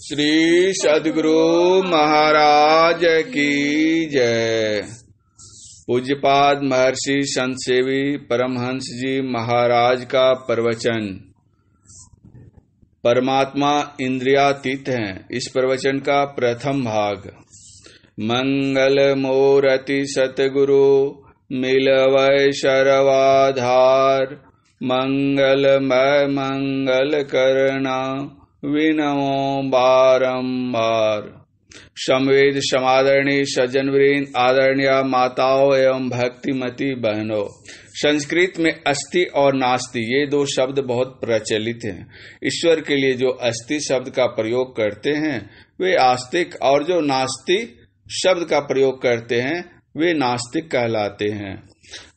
श्री सद्गुरु महाराज की जय। पूज्यपाद महर्षि संत सेवी परमहंस जी महाराज का प्रवचन। परमात्मा इंद्रियातीत हैं। इस प्रवचन का प्रथम भाग। मंगल मूर्ति सतगुरु मिलवै सर्वाधार, मंगलमय मंगल करना विनमो बारंबार। समवेद समादरणीय सज्जनवृंद, आदरणीय माताओं एवं भक्तिमती बहनों, संस्कृत में अस्ति और नास्ति ये दो शब्द बहुत प्रचलित हैं। ईश्वर के लिए जो अस्ति शब्द का प्रयोग करते हैं वे आस्तिक, और जो नास्ति शब्द का प्रयोग करते हैं वे नास्तिक कहलाते हैं।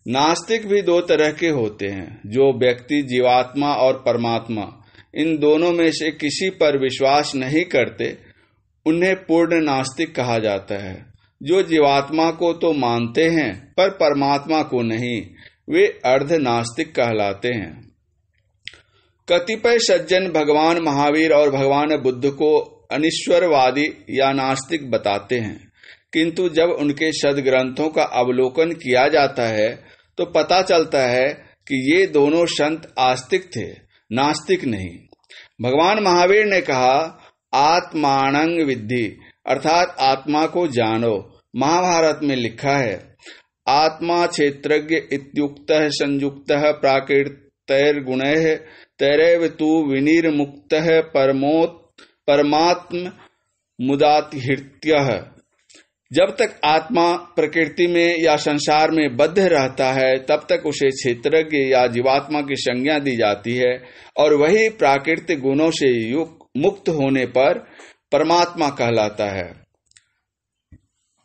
नास्तिक भी दो तरह के होते हैं। जो व्यक्ति जीवात्मा और परमात्मा इन दोनों में से किसी पर विश्वास नहीं करते उन्हें पूर्ण नास्तिक कहा जाता है। जो जीवात्मा को तो मानते हैं पर परमात्मा को नहीं, वे अर्ध नास्तिक कहलाते हैं। कतिपय सज्जन भगवान महावीर और भगवान बुद्ध को अनिश्वरवादी या नास्तिक बताते हैं, किंतु जब उनके सद्ग्रंथों का अवलोकन किया जाता है तो पता चलता है कि ये दोनों संत आस्तिक थे, नास्तिक नहीं। भगवान महावीर ने कहा, आत्मानं विद्धि, अर्थात आत्मा को जानो। महाभारत में लिखा है, आत्मा क्षेत्रज्ञ इत्युक्तः संयुक्तः प्राकृतैर्गुणैः तैरेव तु विनिर्मुक्तः परमात्म मुदातिहृत्यः। जब तक आत्मा प्रकृति में या संसार में बद्ध रहता है तब तक उसे क्षेत्रज्ञ या जीवात्मा की संज्ञा दी जाती है, और वही प्राकृतिक गुणों से मुक्त होने पर परमात्मा कहलाता है।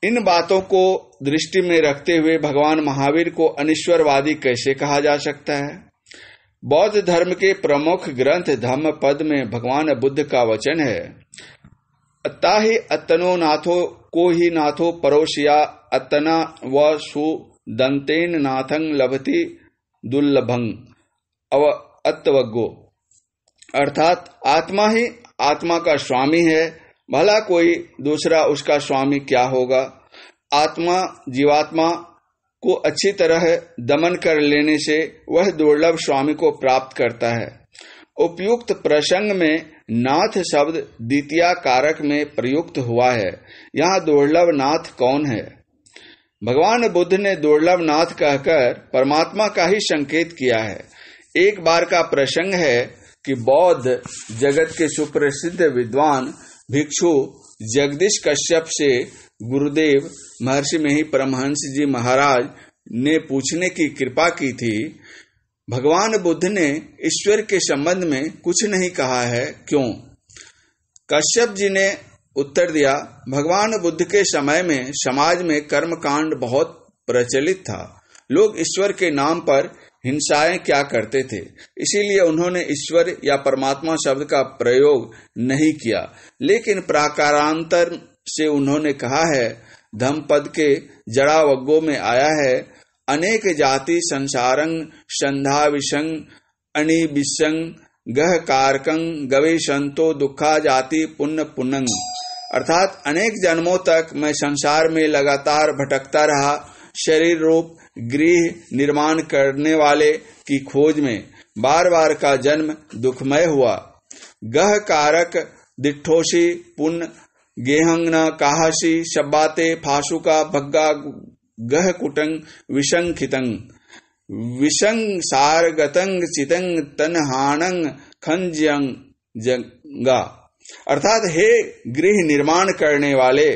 इन बातों को दृष्टि में रखते हुए भगवान महावीर को अनिश्वरवादी कैसे कहा जा सकता है? बौद्ध धर्म के प्रमुख ग्रंथ धम्मपद में भगवान बुद्ध का वचन है, अत्ता ही अत्तनो नाथो को ही नाथो परोशिया अतना व सुदंतेन नाथं लभति दुर्लभं अव अत्वगो। अर्थात आत्मा ही आत्मा का स्वामी है, भला कोई दूसरा उसका स्वामी क्या होगा। आत्मा जीवात्मा को अच्छी तरह दमन कर लेने से वह दुर्लभ स्वामी को प्राप्त करता है। उपयुक्त प्रसंग में नाथ शब्द द्वितीया कारक में प्रयुक्त हुआ है। यहाँ दुर्लभ नाथ कौन है? भगवान बुद्ध ने दुर्लभ नाथ कहकर परमात्मा का ही संकेत किया है। एक बार का प्रसंग है कि बौद्ध जगत के सुप्रसिद्ध विद्वान भिक्षु जगदीश कश्यप से गुरुदेव महर्षि मेहि परमहंस जी महाराज ने पूछने की कृपा की थी, भगवान बुद्ध ने ईश्वर के संबंध में कुछ नहीं कहा है, क्यों? कश्यप जी ने उत्तर दिया, भगवान बुद्ध के समय में समाज में कर्मकांड बहुत प्रचलित था। लोग ईश्वर के नाम पर हिंसाएं क्या करते थे, इसीलिए उन्होंने ईश्वर या परमात्मा शब्द का प्रयोग नहीं किया। लेकिन प्राकारांतर से उन्होंने कहा है, धम्मपद के जड़ावग्गों में आया है, अनेक जाति संसारं संधा विषं अनिबिषं गह कारकं गवेशंतो दुखा जाति पुण्य पुण्यं। अर्थात अनेक जन्मों तक मैं संसार में लगातार भटकता रहा, शरीर रूप गृह निर्माण करने वाले की खोज में बार बार का जन्म दुखमय हुआ। गह कारक दिठोषी पुण्य गेहंग काहसी शब्बाते फासुका भग्गा गह कुटंग विशंखितंग विशंग सारगतंग चितंग तनहानंग खंजंग जंगा। अर्थात हे गृह निर्माण करने वाले,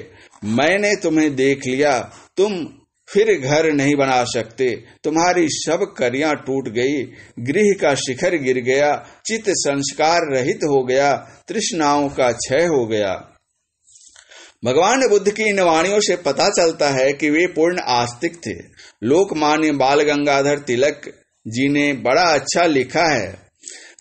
मैंने तुम्हें देख लिया, तुम फिर घर नहीं बना सकते, तुम्हारी सब करियां टूट गई, गृह का शिखर गिर गया, चित्त संस्कार रहित हो गया, तृष्णाओं का क्षय हो गया। भगवान बुद्ध की इन वाणियों से पता चलता है कि वे पूर्ण आस्तिक थे। लोकमान्य बाल गंगाधर तिलक जी ने बड़ा अच्छा लिखा है,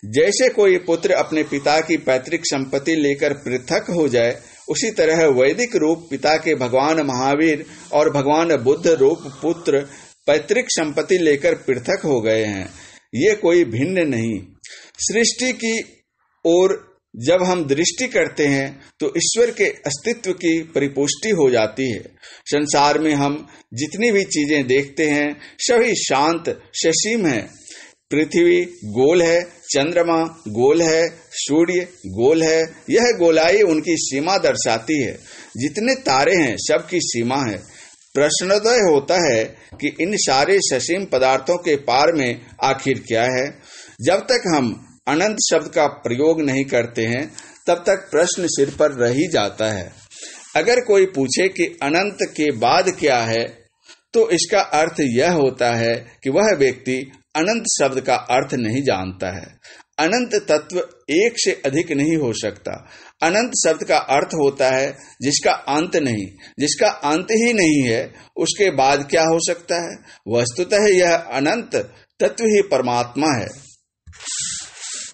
जैसे कोई पुत्र अपने पिता की पैतृक संपत्ति लेकर पृथक हो जाए, उसी तरह वैदिक रूप पिता के भगवान महावीर और भगवान बुद्ध रूप पुत्र पैतृक संपत्ति लेकर पृथक हो गए हैं। ये कोई भिन्न नहीं। सृष्टि की ओर जब हम दृष्टि करते हैं तो ईश्वर के अस्तित्व की परिपुष्टि हो जाती है। संसार में हम जितनी भी चीजें देखते हैं सभी शांत ससीम है। पृथ्वी गोल है, चंद्रमा गोल है, सूर्य गोल है। यह गोलाई उनकी सीमा दर्शाती है। जितने तारे हैं सबकी सीमा है। प्रश्नोदय होता है कि इन सारे ससीम पदार्थों के पार में आखिर क्या है। जब तक हम अनंत शब्द का प्रयोग नहीं करते हैं तब तक प्रश्न सिर पर रह ही जाता है। अगर कोई पूछे कि अनंत के बाद क्या है तो इसका अर्थ यह होता है कि वह व्यक्ति अनंत शब्द का अर्थ नहीं जानता है। अनंत तत्व एक से अधिक नहीं हो सकता। अनंत शब्द का अर्थ होता है जिसका अंत नहीं। जिसका अंत ही नहीं है उसके बाद क्या हो सकता है। वस्तुतः यह अनंत तत्व ही परमात्मा है।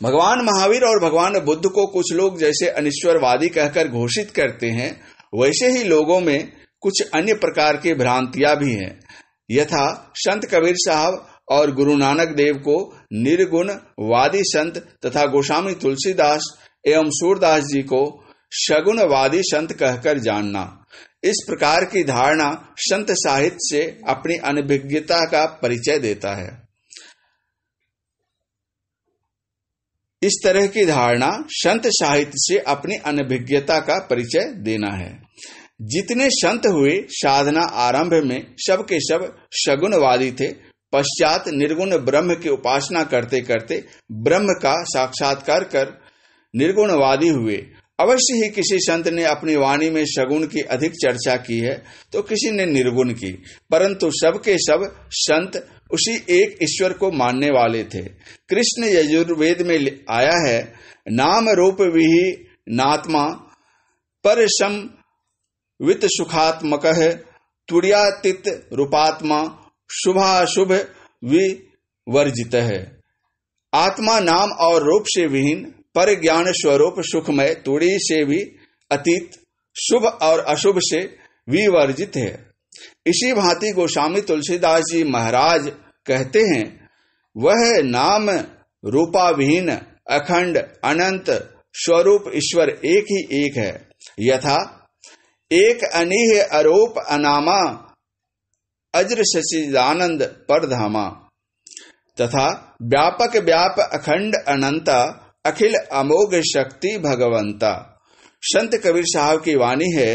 भगवान महावीर और भगवान बुद्ध को कुछ लोग जैसे अनिश्वरवादी कहकर घोषित करते हैं, वैसे ही लोगों में कुछ अन्य प्रकार की भ्रांतियां भी हैं। यथा संत कबीर साहब और गुरु नानक देव को निर्गुणवादी संत तथा गोस्वामी तुलसीदास एवं सूरदास जी को शगुनवादी संत कहकर जानना। इस प्रकार की धारणा संत साहित्य से अपनी अनभिज्ञता का परिचय देता है। इस तरह की धारणा संत साहित्य से अपनी अनभिज्ञता का परिचय देना है। जितने संत हुए साधना आरंभ में सब के सब शगुनवादी थे। पश्चात निर्गुण ब्रह्म की उपासना करते करते ब्रह्म का साक्षात्कार कर निर्गुणवादी हुए। अवश्य ही किसी संत ने अपनी वाणी में शगुन की अधिक चर्चा की है तो किसी ने निर्गुण की, परंतु सबके सब संत उसी एक ईश्वर को मानने वाले थे। कृष्ण यजुर्वेद में आया है, नाम रूप विहीनात्मा पर संवित सुखात्मकः तुर्यातीत रूपात्मा शुभाशुभ विवर्जितः। आत्मा नाम और रूप से विहीन, पर ज्ञान स्वरूप सुखमय, तुड़ी से भी अतीत, शुभ और अशुभ से विवर्जित है। इसी भांति गोस्वामी तुलसीदास जी महाराज कहते हैं, वह नाम रूपाविहीन अखंड अनंत स्वरूप ईश्वर एक ही एक है। यथा एक अनीह अरूप अनामा अज्र सच्चिदानंद परधामा, तथा व्यापक व्याप अखंड अनंता अखिल अमोघ शक्ति भगवंता। संत कबीर साहब की वाणी है,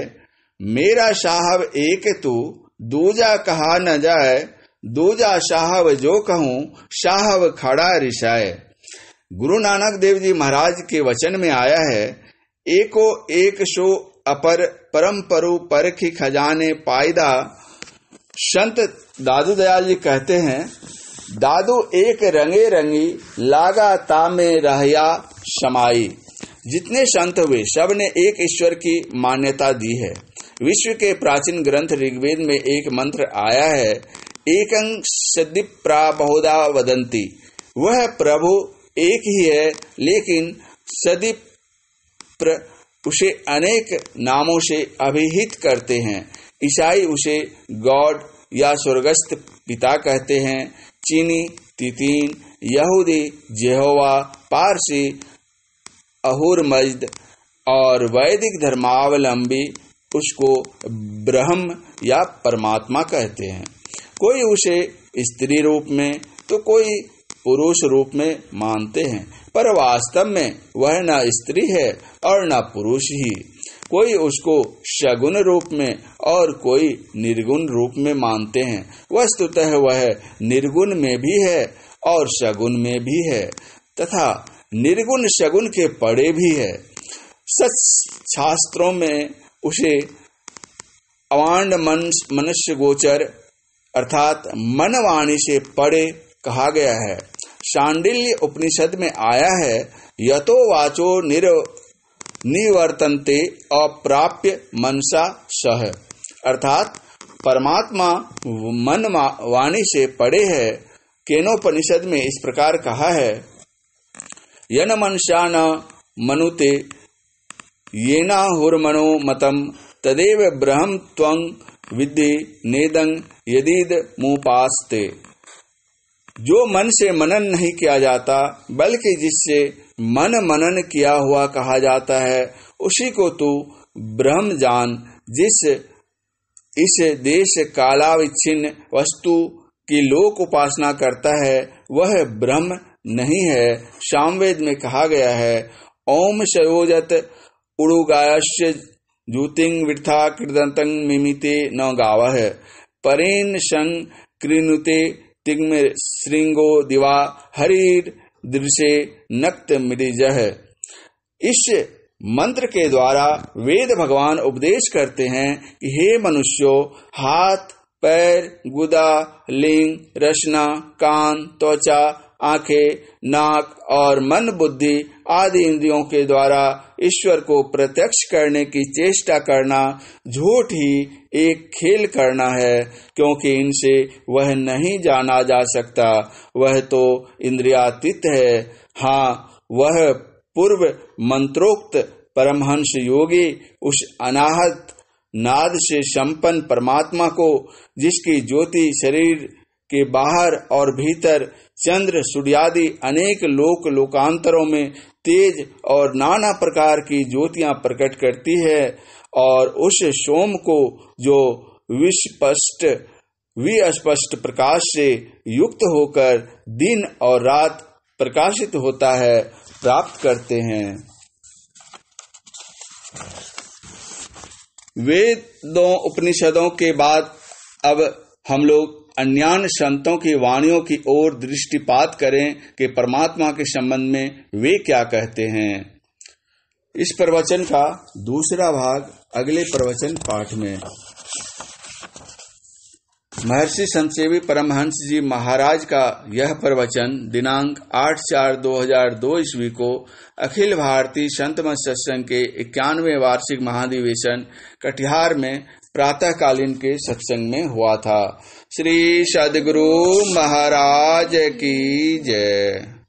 मेरा साहब एक तू दूजा कहा न जाए, दूजा साहब जो कहूं साहब खड़ा रिसाए। गुरु नानक देव जी महाराज के वचन में आया है, एको एक सो अपर परम परु परखी खजाने पायदा। संत दादू दयाल जी कहते हैं, दादू एक रंगे रंगी लागा तामे रहया समाई। जितने संत हुए सब ने एक ईश्वर की मान्यता दी है। विश्व के प्राचीन ग्रंथ ऋग्वेद में एक मंत्र आया है, एकं सदीप्रा बहुधा वदंती। वह प्रभु एक ही है, लेकिन सदीप्र उसे अनेक नामों से अभिहित करते हैं। ईसाई उसे गॉड या स्वर्गस्थ पिता कहते हैं। चीनी तितीन, यहूदी जेहोवा, पारसी अहुर मज्द और वैदिक धर्मावलंबी उसको ब्रह्म या परमात्मा कहते हैं। कोई उसे स्त्री रूप में तो कोई पुरुष रूप में मानते हैं, पर वास्तव में वह न स्त्री है और न पुरुष ही। कोई उसको शगुन रूप में और कोई निर्गुण रूप में मानते हैं। वस्तुतः वह निर्गुण में भी है और शगुन में भी है, तथा निर्गुण शगुन के परे भी है। सच शास्त्रों में उसे अवांड मनुष्य गोचर अर्थात मन वाणी से परे कहा गया है। शांडिल्य उपनिषद में आया है, यतो वाचो निवर्तन्ते अप्राप्य मनसा सह, अर्थात परमात्मा मन वाणी से परे है। केनोपनिषद में इस प्रकार कहा है, यन मनसा न मनुते येना हुर्मनो मतम तदेव ब्रह्म त्वं विद्धि नेदं यदीद मुपास्ते। जो मन से मनन नहीं किया जाता बल्कि जिससे मन मनन किया हुआ कहा जाता है, उसी को तू ब्रह्म जान। जिस इस देश कालाविच्छिन्न वस्तु की लोक उपासना करता है वह ब्रह्म नहीं है। सामवेद में कहा गया है, ओम सयोजत उड़ुगायस्य ज्योतिंग वृथा कृदंतं मिमिते न गावः परेन सं कृनुते तिग्म श्रृंगो दिवा हरिर दृशे नक्त मृजः। इस मंत्र के द्वारा वेद भगवान उपदेश करते हैं कि हे मनुष्यों, हाथ, पैर, गुदा, लिंग, रचना, कान, त्वचा, आंखें, नाक और मन बुद्धि आदि इंद्रियों के द्वारा ईश्वर को प्रत्यक्ष करने की चेष्टा करना झूठ ही एक खेल करना है, क्योंकि इनसे वह नहीं जाना जा सकता। वह तो इंद्रियातीत है। हाँ, वह पूर्व मंत्रोक्त परमहंस योगी उस अनाहत नाद से संपन्न परमात्मा को, जिसकी ज्योति शरीर के बाहर और भीतर चंद्र सूर्यादि अनेक लोकांतरों में तेज और नाना प्रकार की ज्योतियां प्रकट करती है, और उस सोम को जो विस्पष्ट प्रकाश से युक्त होकर दिन और रात प्रकाशित होता है, प्राप्त करते हैं। वेदों उपनिषदों के बाद अब हम लोग अन्यान्य संतों की वाणियों की ओर दृष्टिपात करें कि परमात्मा के संबंध में वे क्या कहते हैं। इस प्रवचन का दूसरा भाग अगले प्रवचन पाठ में। महर्षि संतसेवी परमहंस जी महाराज का यह प्रवचन दिनांक 8/4/2002 ईस्वी को अखिल भारतीय संत मत सत्संग के 91वें वार्षिक महाधिवेशन कटिहार में प्रातःकालीन के सत्संग में हुआ था। श्री सद्गुरु महाराज की जय।